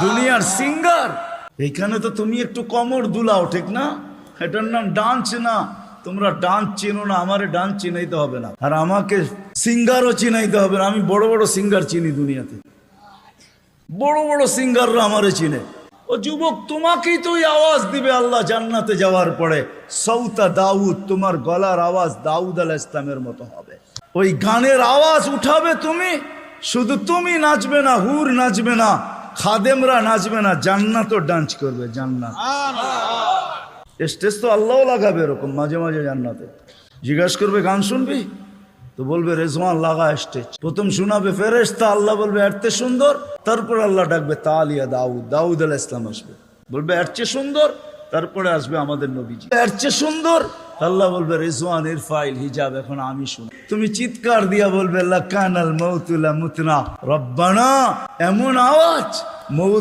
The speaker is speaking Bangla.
দুনিয়ার সিঙ্গার। এইখানে তো তুমি একটু কমর দুলাও, ঠিক না? এটার নাম ডান্স না। তোমরা ডান্স চিনো না, আমারে ডান্স চিনাইতে হবে না, আর আমাকে সিঙ্গারও চিনাইতে হবে না। আমি বড় বড় সিঙ্গার চিনি দুনিয়াতে, বড় বড় সিঙ্গাররা আমারে চিনে। ও যুবক, তোমাকেই তো ওই আওয়াজ দিবে আল্লাহ জান্নাতে যাওয়ার পরে, সৌতা দাউদ, তোমার গলার আওয়াজ দাউদ আলাইহিস সালামের মতো হবে। ওই গানের আওয়াজ উঠাবে তুমি, শুধু তুমি নাচবে না, হুর নাচবে না, খাদেমরা নাচবে না, জান্নাতও ডান্স করবে। জান্নাত স্টেজ তো আল্লাহও লাগাবে এরকম মাঝে মাঝে জান্নাতে। জিজ্ঞাসা করবে গান শুনবি, তো বলবে রেজওয়ান লাগা স্টেজ। প্রথম শোনাবে ফেরেশতা, আল্লাহ বলবে এরতে সুন্দর, তারপর আল্লাহ ডাকবে তালিয়া দাউদ, দাউদ আলাইহিস সালাম আসবে, বলবে এর চেয়ে সুন্দর, তারপরে আসবে আমাদের নবীজি, এর চেয়ে সুন্দর। আল্লাহ বলবে রেজওয়ান ইরফাইল হিজাব, এখন আমি শুনি। তুমি চিৎকার দিয়া বলবে লাকানাল মাউতু লা মুতনা রব্বানা, এমন আওয়াজ মৌত